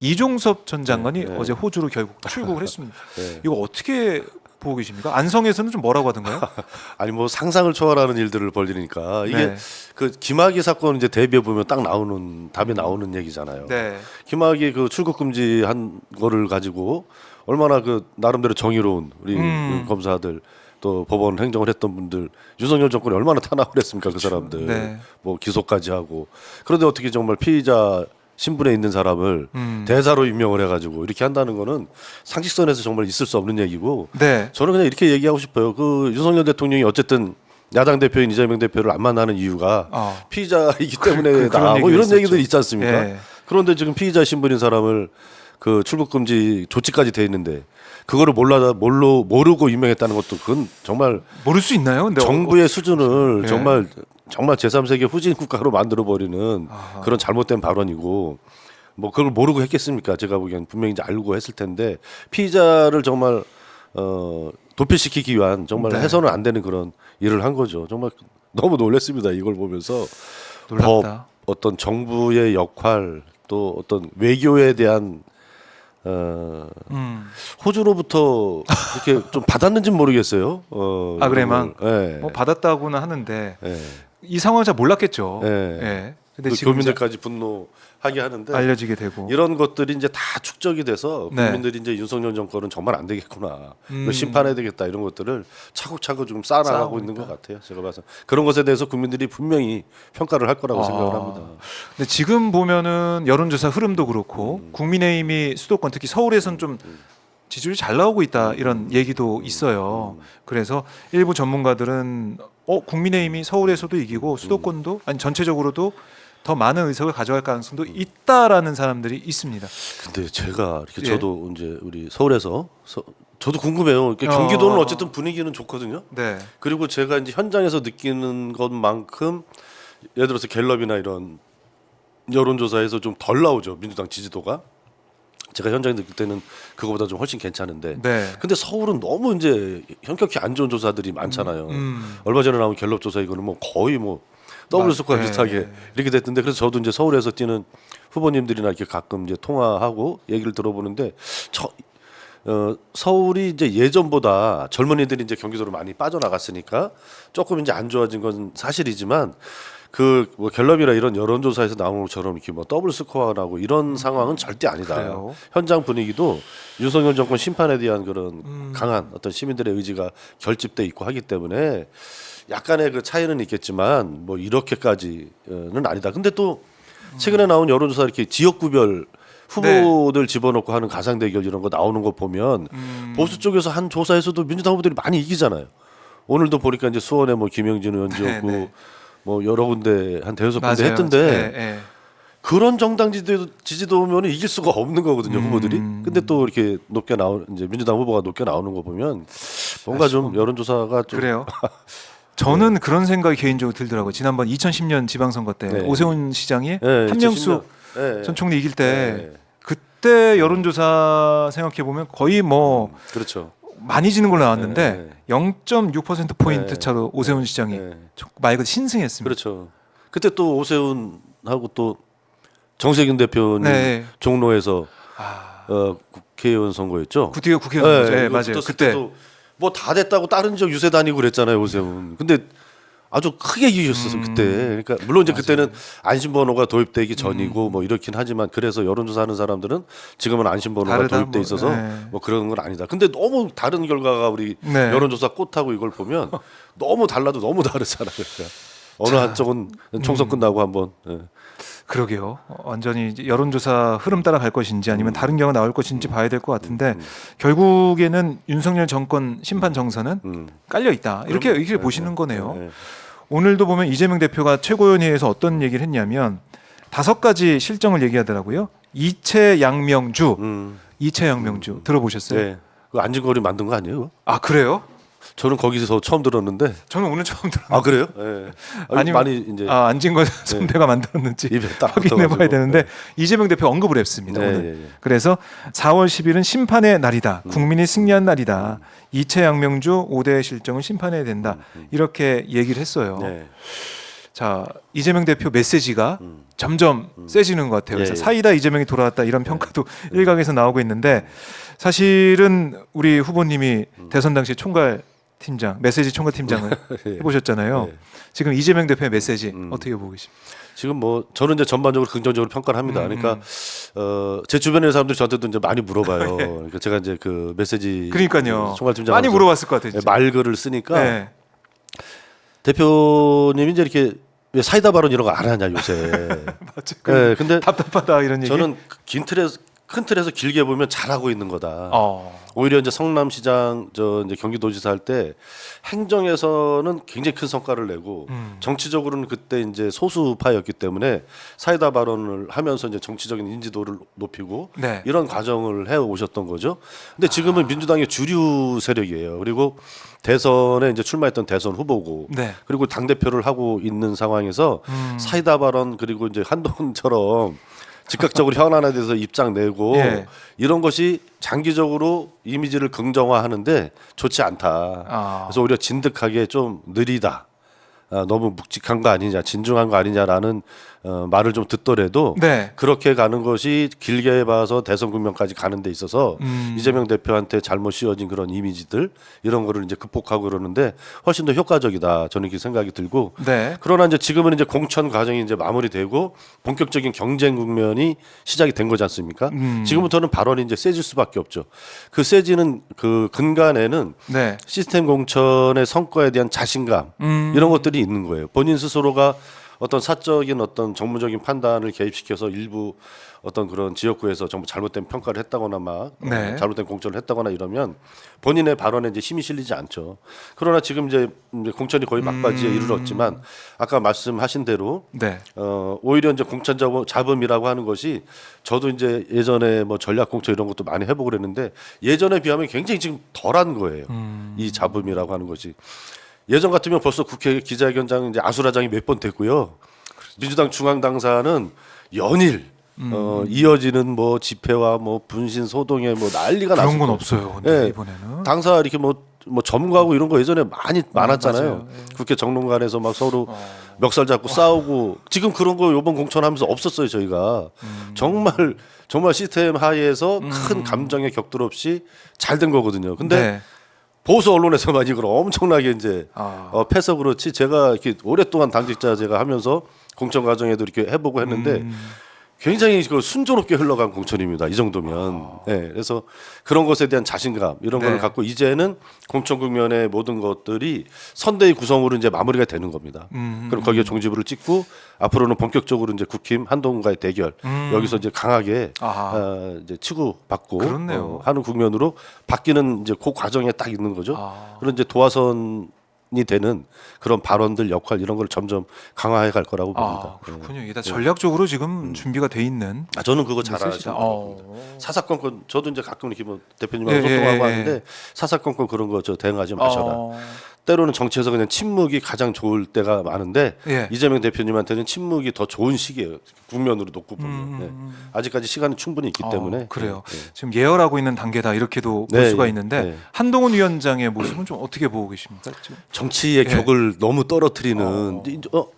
이종섭 전 장관이 네. 어제 호주로 결국 출국을 했습니다. 네. 이거 어떻게 보고 계십니까? 안성에서는 좀 뭐라고 하던가요? 아니 뭐 상상을 초월하는 일들을 벌리니까 이게 네. 그 김학의 사건 이제 대비해 보면 딱 나오는 답이 나오는 얘기잖아요. 네. 김학의 그 출국 금지한 거를 가지고 얼마나 그 나름대로 정의로운 우리 그 검사들 또 법원 행정을 했던 분들 윤석열 정권이 얼마나 탄압을 했습니까? 그 사람들 네. 뭐 기소까지 하고 그런데 어떻게 정말 피의자 신분에 있는 사람을 대사로 임명을 해가지고 이렇게 한다는 거는 상식선에서 정말 있을 수 없는 얘기고 네. 저는 그냥 이렇게 얘기하고 싶어요. 그 윤석열 대통령이 어쨌든 야당 대표인 이재명 대표를 안 만나는 이유가 피의자이기 때문에다 그런 뭐 이런 있었죠. 얘기들이 있지 않습니까? 예. 그런데 지금 피의자 신분인 사람을 그 출국 금지 조치까지 돼 있는데 그거를 모르고 임명했다는 것도 그건 정말 모를 수 있나요? 근데 정부의 수준을 예. 정말 제3세계 후진 국가로 만들어 버리는 그런 잘못된 발언이고 뭐 그걸 모르고 했겠습니까? 제가 보기엔 분명히 이제 알고 했을 텐데 피의자를 정말 도피시키기 위한 정말 네. 해서는 안 되는 그런 일을 한 거죠. 정말 너무 놀랐습니다. 이걸 보면서 놀랍다. 어떤 정부의 역할 또 어떤 외교에 대한 호주로부터 이렇게 좀 받았는지는 모르겠어요. 아 그래만 예. 뭐 받았다고는 하는데 예. 이 상황을 잘 몰랐겠죠. 예. 예. 근데 그 지금 이제 교민들까지 분노하게 하는데 알려지게 되고 이런 것들이 이제 다 축적이 돼서 네. 국민들이 이제 윤석열 정권은 정말 안 되겠구나, 이거 심판해야 되겠다 이런 것들을 차곡차곡 좀 쌓아나가고 쌓아오고 있는 있다. 것 같아요. 제가 봐서 그런 것에 대해서 국민들이 분명히 평가를 할 거라고 생각을 합니다. 근데 지금 보면은 여론조사 흐름도 그렇고 국민의힘이 수도권 특히 서울에선 좀 지지율이 잘 나오고 있다 이런 얘기도 있어요. 그래서 일부 전문가들은 국민의힘이 서울에서도 이기고 수도권도 아니 전체적으로도 더 많은 의석을 가져갈 가능성도 있다라는 사람들이 있습니다. 근데 제가 이렇게 예. 저도 이제 우리 서울에서 저도 궁금해요. 이렇게 경기도는 어쨌든 분위기는 좋거든요. 네. 그리고 제가 이제 현장에서 느끼는 것만큼 예를 들어서 갤럽이나 이런 여론조사에서 좀 덜 나오죠. 민주당 지지도가. 제가 현장에 느낄 때는 그거보다 좀 훨씬 괜찮은데. 네. 근데 서울은 너무 이제 현격히 안 좋은 조사들이 많잖아요. 얼마 전에 나온 갤럽 조사 이거는 뭐 거의 뭐 더블 스코어 네. 비슷하게 이렇게 됐던데 그래서 저도 이제 서울에서 뛰는 후보님들이나 이렇게 가끔 이제 통화하고 얘기를 들어보는데 서울이 이제 예전보다 젊은이들이 이제 경기도로 많이 빠져나갔으니까 조금 이제 안 좋아진 건 사실이지만 그 뭐 갤럽이나 이런 여론조사에서 나오는 것처럼 이렇게 뭐 더블 스코어가 나고 이런 상황은 절대 아니다. 그래요? 현장 분위기도 윤석열 정권 심판에 대한 그런 강한 어떤 시민들의 의지가 결집돼 있고 하기 때문에 약간의 그 차이는 있겠지만 뭐 이렇게까지는 아니다. 근데 또 최근에 나온 여론조사 이렇게 지역구별 후보들 집어넣고 하는 가상 대결 이런 거 나오는 거 보면 보수 쪽에서 한 조사에서도 민주당 후보들이 많이 이기잖아요. 오늘도 보니까 이제 수원에 뭐 김영진 의원 지었고 네. 뭐 여러 군데 한 대여섯 군데 맞아요. 했던데 네, 네. 그런 정당 지지도면 이길 수가 없는 거거든요 후보들이. 근데 또 이렇게 높게 나오는 이제 민주당 후보가 높게 나오는 거 보면 뭔가 좀 여론조사가 좀 그래요. 저는 그런 생각이 개인적으로 들더라고요. 지난번 2010년 지방선거 때 네. 오세훈 시장이 네, 한명숙 2010년. 네. 전 총리 이길 때 네. 그때 여론조사 생각해 보면 거의 뭐 그렇죠. 많이 지는 걸로 나왔는데 네. 0.6% 포인트 네. 차로 오세훈 시장이 네. 말 그대로 신승했습니다. 그렇죠. 그때 또 오세훈하고 또 정세균 대표님 네. 종로에서 국회의원 선거였죠. 국회의원 네, 맞아요. 붙었을 그때 때도 뭐 다 됐다고 다른 지역 유세 다니고 그랬잖아요 오세훈. 근데 아주 크게 이기셨어요 그때. 그러니까 물론 이제 그때는 안심번호가 도입되기 전이고 뭐 이렇긴 하지만 그래서 여론조사하는 사람들은 지금은 안심번호가 다르다, 도입돼 뭐, 있어서 네. 뭐 그런 건 아니다. 근데 너무 다른 결과가 우리 네. 여론조사 꽃하고 이걸 보면 너무 달라도 너무 다르잖아요. 그러니까 어느 한쪽은 총선 끝나고 한번. 예. 그러게요. 완전히 이제 여론조사 흐름 따라 갈 것인지 아니면 다른 경우가 나올 것인지 봐야 될 것 같은데 결국에는 윤석열 정권 심판 정서는 깔려 있다. 이렇게 보시는 거네요. 네. 오늘도 보면 이재명 대표가 최고위원회에서 어떤 얘기를 했냐면 5가지 실정을 얘기하더라고요. 이채양명주 들어보셨어요? 네. 그 안진걸이 만든 거 아니에요? 그거? 아 그래요? 저는 거기서 처음 들었는데. 저는 오늘 처음 들었는데. 아 그래요? 네. 아니면 많이 이제 안진걸 선배가 만들었는지 입에 딱 확인해 봐야 붙어가지고. 되는데 네. 이재명 대표 언급을 했습니다. 네, 오늘. 네, 네. 그래서 4월 10일은 심판의 날이다. 국민이 승리한 날이다. 이채양명주 5대 실정을 심판해야 된다. 이렇게 얘기를 했어요. 네. 자 이재명 대표 메시지가 점점 세지는 것 같아요. 그래서 예, 예. 사이다 이재명이 돌아왔다 이런 평가도 일각에서 나오고 있는데 사실은 우리 후보님이 대선 당시 총괄 팀장 메시지 총괄 팀장을 예. 해보셨잖아요. 예. 지금 이재명 대표의 메시지 어떻게 보고 계십니까? 지금 뭐 저는 이제 전반적으로 긍정적으로 평가를 합니다. 그러니까 제 주변의 사람들이 저한테도 이제 많이 물어봐요. 그러니까 제가 이제 그 메시지 그러니까요. 총괄팀장 많이 물어봤을 것 같아요. 진짜. 말글을 쓰니까 네. 대표님이 이제 이렇게 왜 사이다 발언 이런 거 안 하냐 요새. 맞죠. 네, 근데 답답하다 이런 얘기. 저는 긴 틀에서 큰 틀에서 길게 보면 잘하고 있는 거다. 어. 오히려 이제 성남시장 저 이제 경기도지사 할 때 행정에서는 굉장히 큰 성과를 내고 정치적으로는 그때 이제 소수파였기 때문에 사이다 발언을 하면서 이제 정치적인 인지도를 높이고 네. 이런 과정을 해 오셨던 거죠. 근데 지금은 민주당의 주류 세력이에요. 그리고 대선에 이제 출마했던 대선 후보고 네. 그리고 당 대표를 하고 있는 상황에서 사이다 발언 그리고 이제 한동훈처럼 즉각적으로 현안에 대해서 입장 내고 예. 이런 것이 장기적으로 이미지를 긍정화하는데 좋지 않다. 아. 그래서 오히려 진득하게 좀 느리다. 너무 묵직한 거 아니냐, 진중한 거 아니냐라는 말을 좀 듣더라도 네. 그렇게 가는 것이 길게 봐서 대선 국면까지 가는 데 있어서 이재명 대표한테 잘못 씌워진 그런 이미지들 이런 거를 이제 극복하고 그러는데 훨씬 더 효과적이다. 저는 이렇게 생각이 들고 네. 그러나 이제 지금은 이제 공천 과정이 이제 마무리되고 본격적인 경쟁 국면이 시작이 된 거지 않습니까? 지금부터는 발언이 이제 세질 수밖에 없죠. 그 세지는 그 근간에는 네. 시스템 공천의 성과에 대한 자신감 이런 것들이 있는 거예요. 본인 스스로가 어떤 사적인 어떤 정무적인 판단을 개입시켜서 일부 어떤 그런 지역구에서 정말 잘못된 평가를 했다거나 막 네. 잘못된 공천을 했다거나 이러면 본인의 발언에 이제 힘이 실리지 않죠. 그러나 지금 이제 공천이 거의 막바지에 이르렀지만 아까 말씀하신 대로 네. 오히려 이제 공천 잡음이라고 하는 것이 저도 이제 예전에 뭐 전략 공천 이런 것도 많이 해보고 그랬는데 예전에 비하면 굉장히 지금 덜한 거예요. 이 잡음이라고 하는 것이. 예전 같으면 벌써 국회 기자회견장 이제 아수라장이 몇 번 됐고요. 민주당 중앙 당사는 연일 이어지는 뭐 집회와 뭐 분신 소동에 뭐 난리가 났어요. 그런 건 없어요. 근데 네. 이번에는 당사 이렇게 뭐 점거하고 이런 거 예전에 많이 많았잖아요. 맞아요. 예. 국회 정론관에서 막 서로 멱살 잡고 싸우고 지금 그런 거 요번 공천하면서 없었어요 저희가. 정말 시스템 하에서 큰 감정의 격돌 없이 잘 된 거거든요. 근데 네. 보수 언론에서만 이걸 엄청나게 이제 패서 그렇지 제가 이렇게 오랫동안 당직자 제가 하면서 공천 과정에도 이렇게 해보고 했는데 굉장히 그 순조롭게 흘러간 공천입니다. 이 정도면. 네, 그래서 그런 것에 대한 자신감 이런 네. 걸 갖고 이제는 공천 국면의 모든 것들이 선대위 구성으로 이제 마무리가 되는 겁니다. 그럼 거기에 종지부를 찍고 앞으로는 본격적으로 이제 국힘 한동훈과의 대결 여기서 이제 강하게 이제 치고받고 그렇네요. 하는 국면으로 바뀌는 이제 그 과정에 딱 있는 거죠. 아. 그런 이제 도화선이 되는 그런 발언들 역할 이런 걸 점점 강화해 갈 거라고 봅니다. 아, 그렇군요. 이게 다 전략적으로 지금 준비가 돼 있는 저는 그거 잘 메시지다. 알아요. 사사건건 저도 이제 가끔 이렇게 뭐 대표님하고 예, 소통하고 예, 예. 하는데 사사건건 그런 거 저 대응하지 마셔라. 어. 때로는 정치에서 그냥 침묵이 가장 좋을 때가 많은데 예. 이재명 대표님한테는 침묵이 더 좋은 시기예요. 국면으로 놓고 보면 네. 아직까지 시간이 충분히 있기 때문에 그래요. 네. 지금 예열하고 있는 단계다 이렇게도 볼 네, 수가 예, 있는데 네. 한동훈 위원장의 모습은 좀 어떻게 보고 계십니까? 지금? 정치의 예. 격을 너무 떨어뜨리는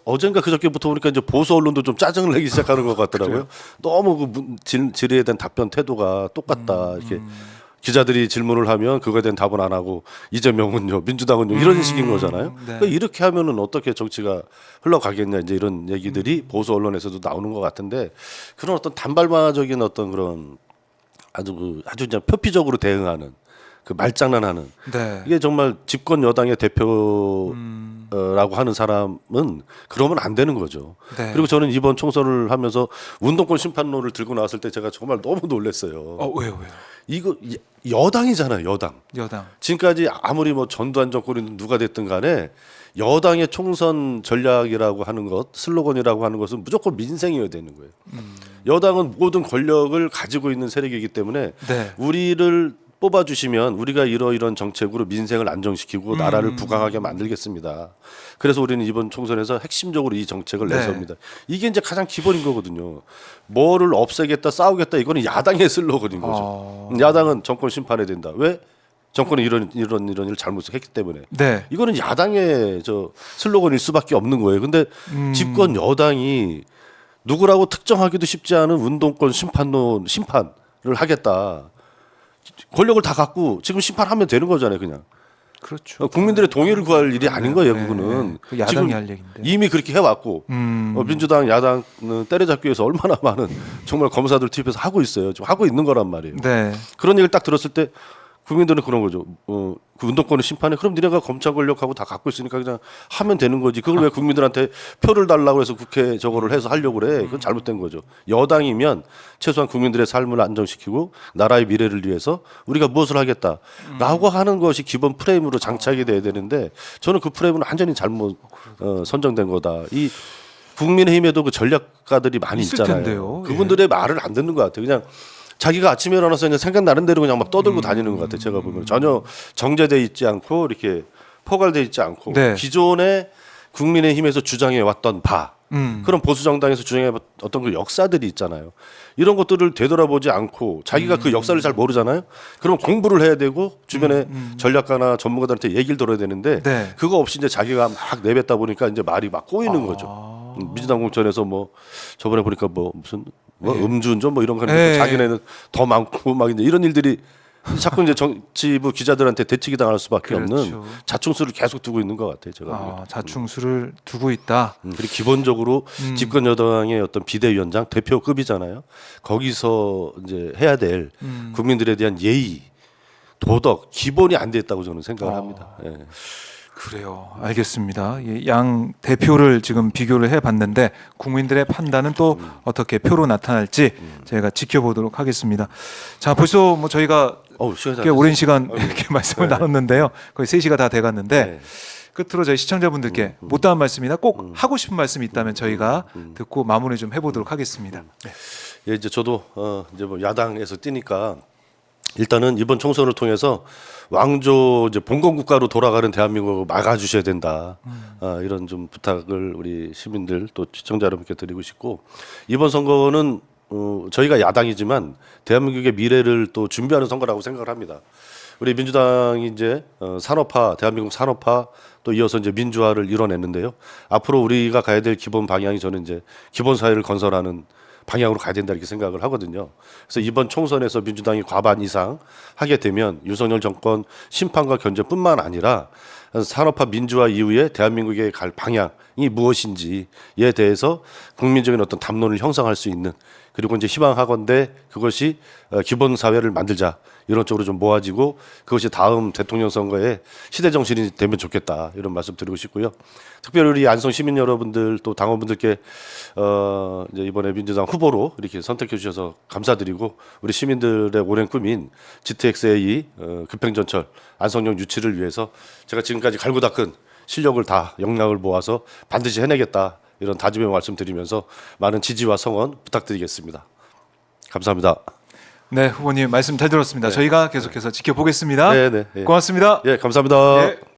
어젠가 그저께부터 보니까 이제 보수 언론도 좀 짜증을 내기 시작하는 것 같더라고요. 너무 그 질의에 대한 답변 태도가 똑같다 이렇게. 기자들이 질문을 하면 그거에 대한 답은 안 하고 이재명은요, 민주당은요 이런 식인 거잖아요. 네. 그러니까 이렇게 하면은 어떻게 정치가 흘러가겠냐 이제 이런 얘기들이 보수 언론에서도 나오는 것 같은데 그런 어떤 단발마적인 어떤 그런 아주 그냥 표피적으로 대응하는 그 말장난하는 네. 이게 정말 집권 여당의 대표라고 하는 사람은 그러면 안 되는 거죠. 네. 그리고 저는 이번 총선을 하면서 운동권 심판론을 들고 나왔을 때 제가 정말 너무 놀랐어요. 왜요? 이거 여당이잖아요, 여당. 여당. 지금까지 아무리 뭐 전두환 정권이 누가 됐든 간에 여당의 총선 전략이라고 하는 것, 슬로건이라고 하는 것은 무조건 민생이어야 되는 거예요. 여당은 모든 권력을 가지고 있는 세력이기 때문에 네. 우리를 뽑아주시면 우리가 이러이런 정책으로 민생을 안정시키고 나라를 부강하게 만들겠습니다. 그래서 우리는 이번 총선에서 핵심적으로 이 정책을 네. 내세웁니다. 이게 이제 가장 기본인 거거든요. 뭐를 없애겠다, 싸우겠다 이거는 야당의 슬로건인 거죠. 야당은 정권 심판해야 된다. 왜? 정권이 이런 일을 잘못했기 때문에 네. 이거는 야당의 저 슬로건일 수밖에 없는 거예요. 근데 집권 여당이 누구라고 특정하기도 쉽지 않은 운동권 심판을 하겠다. 권력을 다 갖고 지금 심판하면 되는 거잖아요, 그냥. 그렇죠. 국민들의 동의를 구할 일이 아닌 거예요, 네, 그거는. 네. 그 야당이 지금 할 얘기인데. 이미 그렇게 해왔고 민주당, 야당은 때려잡기 위해서 얼마나 많은 정말 검사들 투입해서 하고 있어요. 지금 하고 있는 거란 말이에요. 네. 그런 얘기를 딱 들었을 때 국민들은 그런 거죠. 그 운동권을 심판해. 그럼 니네가 검찰 권력하고 다 갖고 있으니까 그냥 하면 되는 거지. 그걸 왜 국민들한테 표를 달라고 해서 국회 저거를 해서 하려고 그래. 그건 잘못된 거죠. 여당이면 최소한 국민들의 삶을 안정시키고 나라의 미래를 위해서 우리가 무엇을 하겠다라고 하는 것이 기본 프레임으로 장착이 돼야 되는데 저는 그 프레임은 완전히 잘못 선정된 거다. 이 국민의힘에도 그 전략가들이 많이 있을 있잖아요. 텐데요. 그분들의 말을 안 듣는 것 같아요. 그냥 자기가 아침에 일어나서 그냥 생각나는 대로 그냥 막 떠들고 다니는 것 같아요. 제가 보면 전혀 정제돼 있지 않고 이렇게 포괄돼 있지 않고 네. 기존에 국민의힘에서 주장해 왔던 바 그런 보수 정당에서 주장해 왔던 어떤 그 역사들이 있잖아요. 이런 것들을 되돌아보지 않고 자기가 그 역사를 잘 모르잖아요. 그럼 공부를 해야 되고 주변에 전략가나 전문가들한테 얘기를 들어야 되는데 네. 그거 없이 이제 자기가 막 내뱉다 보니까 이제 말이 막 꼬이는 거죠. 민주당 공천에서 뭐 저번에 보니까 뭐 무슨 뭐 음주운전 뭐 이런 거 하는데 네. 자기네는 더 많고 막 이제 이런 일들이 자꾸 이제 정치부 기자들한테 대치기 당할 수밖에 그렇죠. 없는 자충수를 계속 두고 있는 것 같아요. 제가. 자충수를 두고 있다. 그리고 기본적으로 집권 여당의 어떤 비대위원장 대표급이잖아요. 거기서 이제 해야 될 국민들에 대한 예의, 도덕 기본이 안 돼 있다고 저는 생각을 합니다. 예. 그래요. 알겠습니다. 양 대표를 지금 비교를 해봤는데 국민들의 판단은 또 어떻게 표로 나타날지 저희가 지켜보도록 하겠습니다. 자, 벌써 뭐 저희가 시간이 다 꽤 오랜 시간 이렇게 말씀을 네. 나눴는데요. 거의 3시가 다 돼갔는데 네. 끝으로 저희 시청자분들께 못다한 말씀이나 꼭 하고 싶은 말씀이 있다면 저희가 듣고 마무리 좀 해보도록 하겠습니다. 네. 예, 이제 저도 이제 뭐 야당에서 뛰니까 일단은 이번 총선을 통해서 왕조 이제 봉건 국가로 돌아가는 대한민국을 막아주셔야 된다. 이런 좀 부탁을 우리 시민들 또 시청자 여러분께 드리고 싶고 이번 선거는 저희가 야당이지만 대한민국의 미래를 또 준비하는 선거라고 생각을 합니다. 우리 민주당이 이제 산업화, 대한민국 산업화 또 이어서 이제 민주화를 이뤄냈는데요. 앞으로 우리가 가야 될 기본 방향이 저는 이제 기본 사회를 건설하는 방향으로 가야 된다 이렇게 생각을 하거든요. 그래서 이번 총선에서 민주당이 과반 이상 하게 되면 윤석열 정권 심판과 견제뿐만 아니라 산업화 민주화 이후에 대한민국의 갈 방향이 무엇인지에 대해서 국민적인 어떤 담론을 형성할 수 있는 그리고 이제 희망하건대 그것이 기본 사회를 만들자 이런 쪽으로 좀 모아지고 그것이 다음 대통령 선거에 시대 정신이 되면 좋겠다 이런 말씀 드리고 싶고요. 특별히 우리 안성 시민 여러분들 또 당원분들께 이제 이번에 민주당 후보로 이렇게 선택해 주셔서 감사드리고 우리 시민들의 오랜 꿈인 GTX-A 급행전철 안성역 유치를 위해서 제가 지금까지 갈고 닦은 실력을 다 역량을 모아서 반드시 해내겠다 이런 다짐의 말씀드리면서 많은 지지와 성원 부탁드리겠습니다. 감사합니다. 네, 후보님 말씀 잘 들었습니다. 저희가 계속해서 지켜보겠습니다. 네, 네, 네. 고맙습니다. 예, 감사합니다. 예.